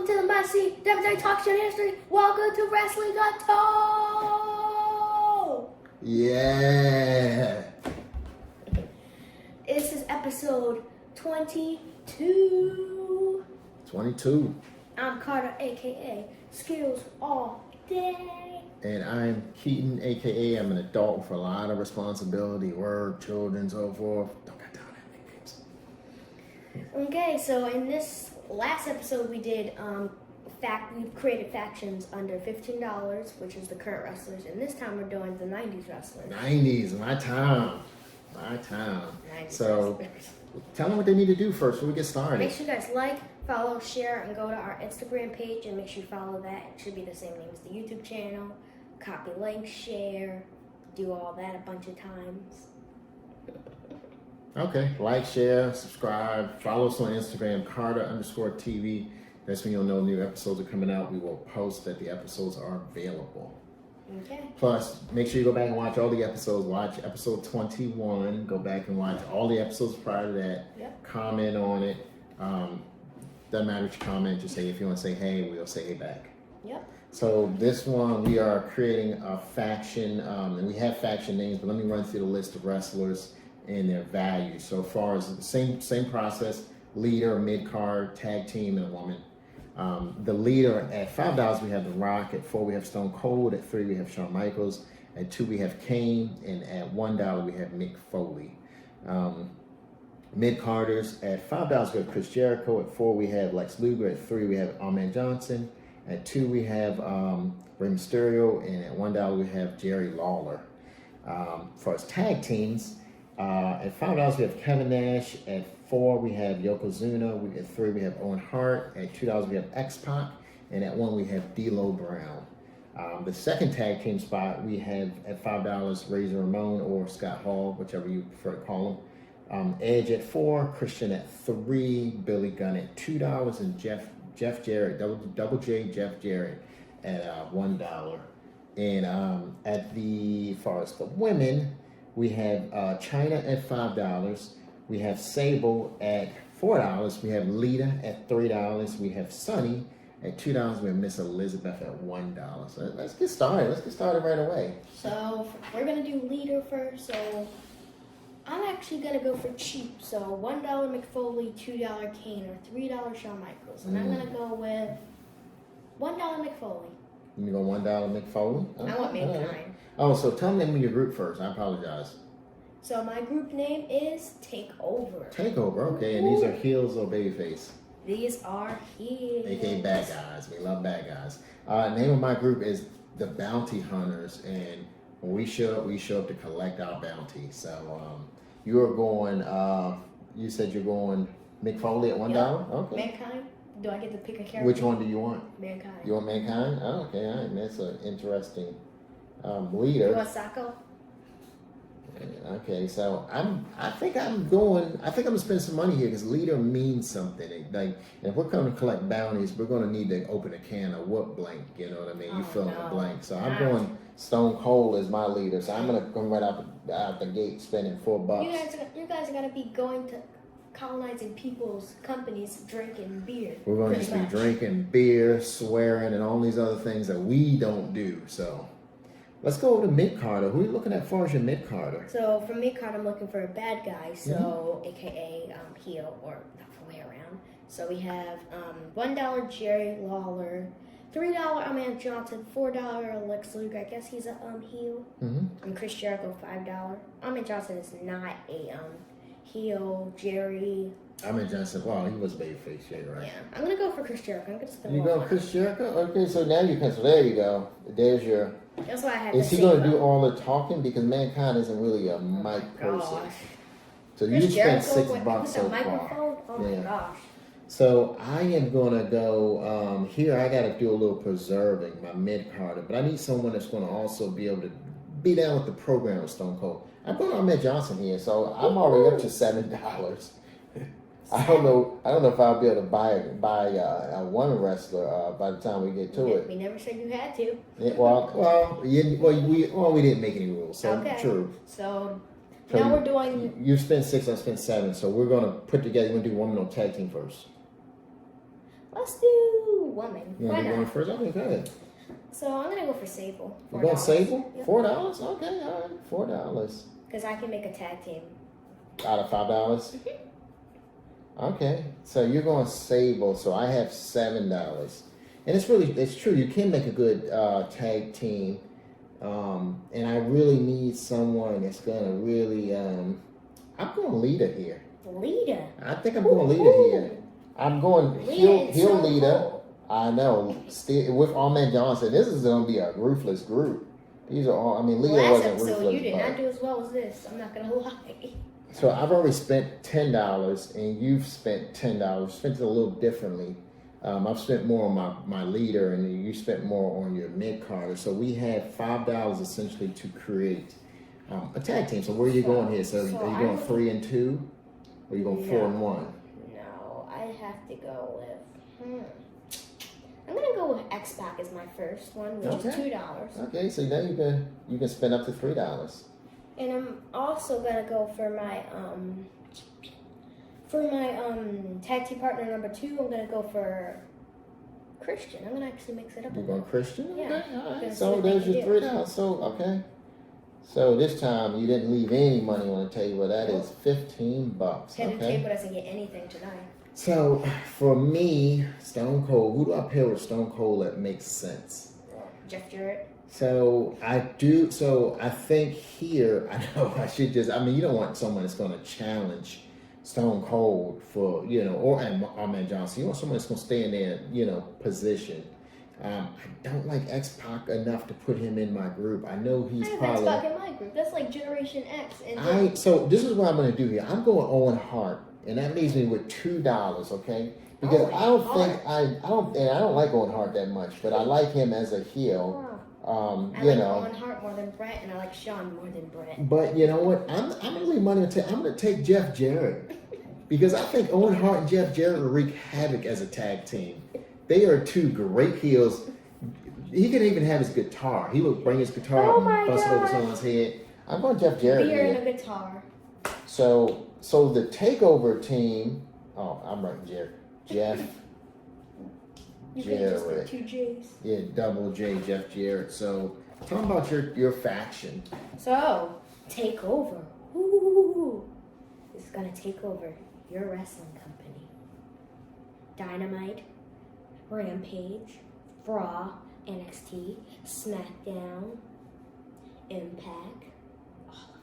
to the messy WWE Talk Show history. Welcome to Wrestling Untold. Yeah. This is episode 22. 22. I'm Carter, aka Skills All Day. And I'm Keaton, aka I'm an adult with a lot of responsibility, work, children, so forth. Don't got time to make names. Okay, so in this last episode we did we've created factions under $15, which is the current wrestlers, and this time we're doing the 90s wrestlers. 90s, my time. 90s So wrestlers. tell them what they need to do first before we get started. Make sure you guys like, follow, share, and go to our Instagram page and make sure you follow that. It should be the same name as the YouTube channel. Copy link, share, do all that a bunch of times. Okay, like, share, subscribe, follow us on Instagram, Carter_TV. That's when you'll know new episodes are coming out. We will post that the episodes are available. Okay. Plus, make sure you go back and watch all the episodes. Watch episode 21. Go back and watch all the episodes prior to that. Yep. Comment on it. Doesn't matter what you comment. Just say if you want to say hey, we'll say hey back. Yep. So this one, we are creating a faction, and we have faction names, but let me run through the list of wrestlers and their values. So far as the same process, leader, mid-card, tag team, and a woman. The leader at $5, we have The Rock. At $4, we have Stone Cold. At $3, we have Shawn Michaels. At $2, we have Kane. And at $1, we have Mick Foley. Mid-carders, at $5, we have Chris Jericho. At $4, we have Lex Luger. At $3, we have Ahmed Johnson. At $2, we have Rey Mysterio. And at $1, we have Jerry Lawler. For as tag teams, at $5, we have Kevin Nash. At $4, we have Yokozuna. At $3, we have Owen Hart. At $2, we have X-Pac. And at $1, we have D'Lo Brown. The second tag team spot, we have at $5, Razor Ramon or Scott Hall, whichever you prefer to call him. Edge at $4, Christian at $3, Billy Gunn at $2, and Jeff Jarrett, Double J Jeff Jarrett at $1. And far as the women, we have Chyna at $5. We have Sable at $4. We have Lita at $3. We have Sunny at $2. We have Miss Elizabeth at $1. So let's get started. Let's get started right away. So we're gonna do leader first. So I'm actually gonna go for cheap. So $1 McFoley, $2 Kane, or $3 Shawn Michaels, and I'm gonna go with $1 McFoley. You go $1 McFoley? I want Mankind. Right. Oh, so tell me the name of your group first. I apologize. So my group name is Takeover. Takeover, okay. And these are heels or babyface? These are heels. AKA bad guys. We love bad guys. Name of my group is the Bounty Hunters, and when we show up to collect our bounty. So you are going. You said you're going Mick Foley at $1. Yep. Okay. Mankind. Do I get to pick a character? Which one do you want? Mankind. You want Mankind? Oh, okay, all right. That's an interesting leader. You want Sacco? Okay, so I think I'm gonna spend some money here because leader means something. Like, if we're coming to collect bounties, we're gonna need to open a can of whoop blank. You know what I mean? You fill in the blank. So I'm going Stone Cold as my leader. So I'm gonna come right out the gate spending $4. You guys are gonna be going to colonizing people's companies, drinking beer. We're gonna just be drinking beer, swearing, and all these other things that we don't do. So. Let's go over to mid-carder. Who are you looking at for as your mid-carder? So for mid-card, I'm looking for a bad guy, so AKA heel, or not the way around. So we have $1 Jerry Lawler, $3 Ahmed Johnson, $4 Lex Luger. I guess he's a heel. Mm-hmm. And Chris Jericho, $5. Ahmed Johnson is not a heel. Jerry. Ahmed Johnson. Wow, he was babyface, yeah, right? Yeah, I'm gonna go for Chris Jericho. I'm gonna spend. You go Chris Jericho. Okay, so now you can. So there you go. There's your. That's why I had. Is he going to do all the talking? Because Mankind isn't really a mic person. So you spent $6 so far. Oh my gosh. So I am going to go here. I got to do a little preserving my mid-carder, but I need someone that's going to also be able to be down with the program with Stone Cold. I'm going to Ahmed Johnson here, so I'm already up to $7. I don't know if I'll be able to buy a one wrestler by the time we get to it. We never said you had to. Yeah, we didn't make any rules, so okay. True. So now we're doing. You spent $6, I spent $7, so we're gonna put together. We're gonna do women on tag team first. Let's do woman. You Why want to be going not? first? Okay, good. So I'm gonna go for Sable. You're going Sable? Yep. $4? Okay, all right. $4. Because I can make a tag team. Out of $5? Okay. So you're going Sable. So I have $7. And it's true. You can make a good tag team. And I really need someone that's going to really, I'm going leader here. Leader. I think I'm going leader here. I'm going heel leader. I know. Still, with Ahmed Johnson, this is going to be a ruthless group. These are all, I mean, Leah Last wasn't episode, ruthless. you did not do as well as this. I'm not going to lie. So I've already spent $10 and you've spent $10. Spent it a little differently. I've spent more on my leader and you spent more on your mid-carder. So we have $5 essentially to create a tag team. So where are you going here? So are you going 3 and 2? Or are you going 4 and 1? No, I have to go with, I'm going to go with X-Pac as my first one, which is $2. Okay, so now you can spend up to $3. And I'm also going to go for my tag team partner number 2. I'm going to go for Christian. I'm going to actually mix it up. You're going Christian? Yeah. Okay, all right. So there's your $3. So, okay. So this time you didn't leave any money on the table. That is $15. The table doesn't get anything tonight. So for me, Stone Cold, who do I pair with Stone Cold that makes sense? Jeff Jarrett. So I think here, I know I should you don't want someone that's going to challenge Stone Cold for, or Ahmed Johnson. You want someone that's going to stay in their, position. I don't like X-Pac enough to put him in my group. I know he's probably... I have X-Pac in my group. That's like Generation X. So this is what I'm going to do here. I'm going Owen Hart, and that leaves me with $2, okay? Because I don't like Owen Hart that much, but I like him as a heel. I like Owen Hart more than Brett, and I like Sean more than Brett. But you know what? I'm going to leave money on the table. I'm going to take Jeff Jarrett. Because I think Owen Hart and Jeff Jarrett will wreak havoc as a tag team. They are two great heels. He can even have his guitar. He would bring his guitar up and bust it over someone's head. I'm going Jeff Jarrett Beer here. and a guitar. So the takeover team. Oh, I'm right, Jeff. You could just put 2 J's. Yeah, double J, Jeff Jarrett. So tell them about your faction. So takeover. Ooh, this is gonna take over your wrestling company. Dynamite, Rampage, Raw, NXT, SmackDown, Impact, all of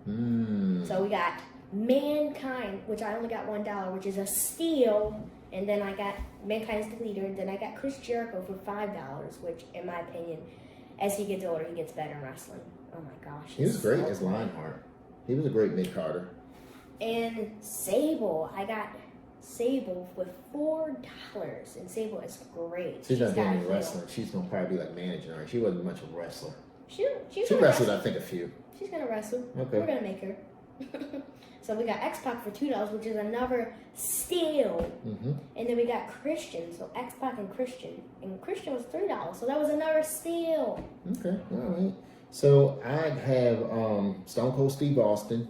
it. So we got Mankind, which I only got $1, which is a steal. And then I got Mankind as the leader. And then I got Chris Jericho for $5, which, in my opinion, as he gets older, he gets better in wrestling. Oh my gosh. He was great as Lionheart. He was a great mid-carder. And Sable, I got Sable with $4, and Sable is great. She's not doing any wrestling. She's gonna probably be like managing her. She wasn't much of a wrestler. She wrestled, I think, a few. She's gonna wrestle. Okay. We're gonna make her. So we got X-Pac for $2, which is another steal. And then we got Christian, so X-Pac and Christian was $3, so that was another steal. Okay, all right. So I have Stone Cold Steve Austin.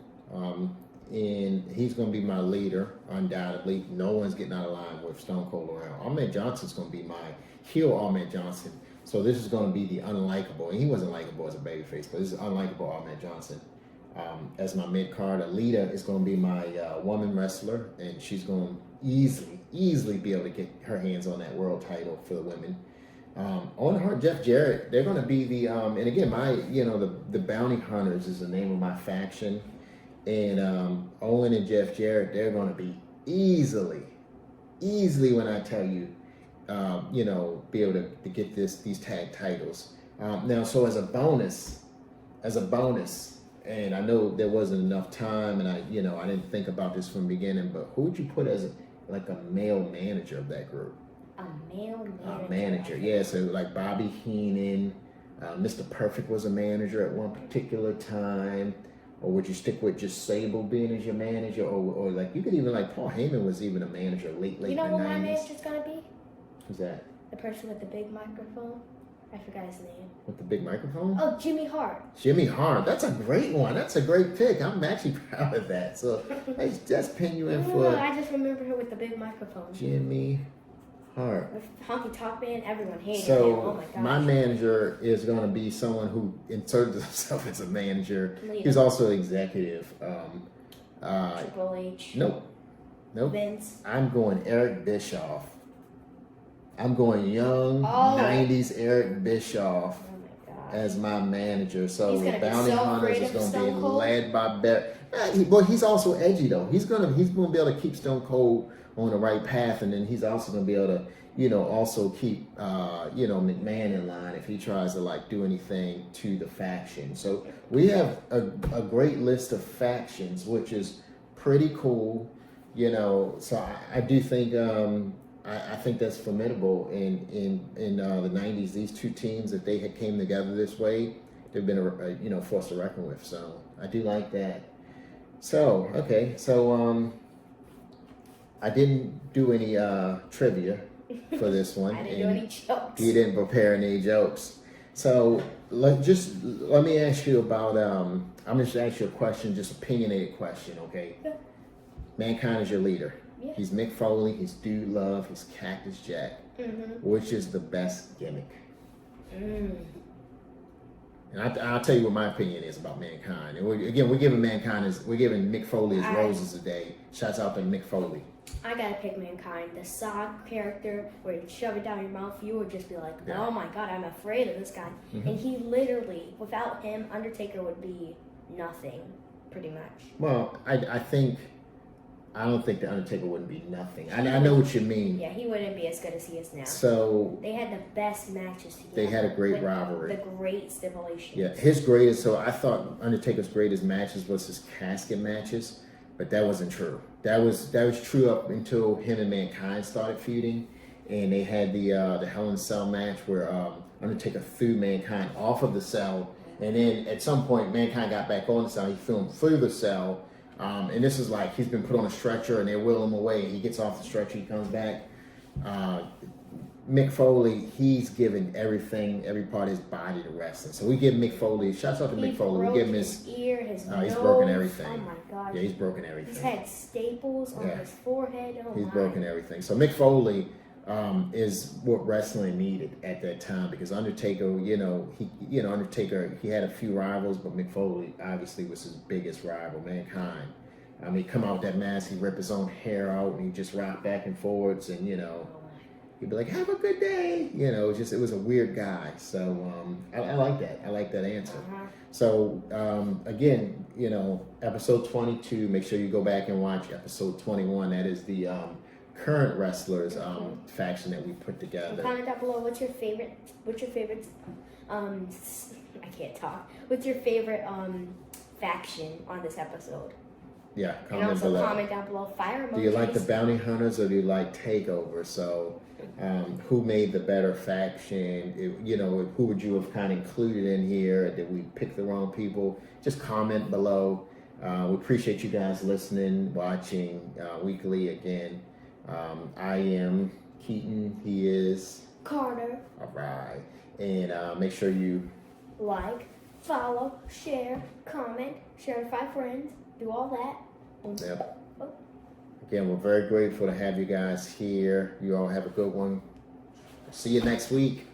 And he's going to be my leader, undoubtedly. No one's getting out of line with Stone Cold around. Ahmed Johnson's going to be my heel Ahmed Johnson. So this is going to be the unlikable. And he wasn't likable as a babyface, but this is unlikable Ahmed Johnson. As my mid-card, Alita is going to be my woman wrestler, and she's going to easily be able to get her hands on that world title for the women. Owen Hart, Jeff Jarrett, they're going to be the, and again, the Bounty Hunters is the name of my faction. And Owen and Jeff Jarrett, they're going to be easily when I tell you, be able to get these tag titles. Now, so as a bonus, and I know there wasn't enough time, and I didn't think about this from the beginning, but who would you put as a male manager of that group? A male manager. A manager, yeah. So like Bobby Heenan, Mr. Perfect was a manager at one particular time. Or would you stick with just Sable being as your manager? Or like, you could even, like, Paul Heyman was even a manager late in the 90s. You know what my manager's going to be? Who's that? The person with the big microphone. I forgot his name. With the big microphone? Oh, Jimmy Hart. Jimmy Hart. That's a great one. That's a great pick. I'm actually proud of that. So let's pin you in for... I just remember her with the big microphone. Jimmy hard. With Honky Tonk Man, everyone hated him. So Oh my gosh. my manager is going to be someone who inserted himself as a manager. Leader. He's also an executive. Triple H. Nope. Vince. I'm going Eric Bischoff. I'm going young 90s Eric Bischoff as my manager. So He's gonna be Bounty so Hunters afraid is of going to be Stone Cold. led by Barry. But he's also edgy though. He's gonna be able to keep Stone Cold on the right path, and then he's also gonna be able to, also keep McMahon in line if he tries to like do anything to the faction. So we have a great list of factions, which is pretty cool. So I do think I think that's formidable in the 90s. These two teams, that they had came together this way, they've been a force to reckon with. So I do like that. So okay, so I didn't do any trivia for this one. I didn't do any jokes. You didn't prepare any jokes. So let me ask you about I'm just ask you a question, just opinionated question, okay? Mankind is your leader. Yeah. He's Mick Foley, he's Dude Love, he's Cactus Jack. Mm-hmm. Which is the best gimmick? Mm. And I'll tell you what my opinion is about Mankind. And we're giving Mick Foley his roses today. Shouts out to Mick Foley. I gotta pick Mankind. The Sog character, where you shove it down your mouth, you would just be like, Yeah. oh my god, I'm afraid of this guy. Mm-hmm. And he literally, without him, Undertaker would be nothing, pretty much. Well, I don't think the Undertaker wouldn't be nothing. I know what you mean. Yeah, he wouldn't be as good as he is now. So They had the best matches together. they had a great with rivalry. The great stipulations. Yeah, his greatest. So I thought Undertaker's greatest matches was his casket matches, but that wasn't true. That was true up until him and Mankind started feuding, and they had the Hell in a Cell match where Undertaker threw Mankind off of the cell, and then at some point Mankind got back on the cell. He threw him through the cell, and this is like he's been put on a stretcher, and they wheel him away. He gets off the stretcher, he comes back. Mick Foley, he's given everything, every part of his body to wrestling. So we give Mick Foley, shouts out to Mick Foley. We give him his ear, his nose. he's broken everything. Oh my god. Yeah, he's broken everything. He's had staples on his forehead. Oh He's my. broken everything. So Mick Foley is what wrestling needed at that time, because Undertaker, Undertaker, he had a few rivals, but Mick Foley obviously was his biggest rival, Mankind. I mean, come out with that mask, he'd rip his own hair out, and he'd just rock back and forwards, and he'd be like, "Have a good day." It was a weird guy. So I like that. I like that answer. Uh-huh. So again, episode 22. Make sure you go back and watch episode 21. That is the current wrestlers faction that we put together. Comment down below. What's your favorite? I can't talk. What's your favorite faction on this episode? Yeah, And comment also below. comment down below. Fire emojis. Do you like the Bounty Hunters or do you like Takeover? So, who made the better faction? Who would you have kind of included in here? Did we pick the wrong people? Just comment below. We appreciate you guys listening, watching weekly again. I am Keaton. He is Carter. All right. And make sure you Like, follow, share, comment, share with 5 friends. Do all that. Yep. Oh. Again, we're very grateful to have you guys here. You all have a good one. See you next week.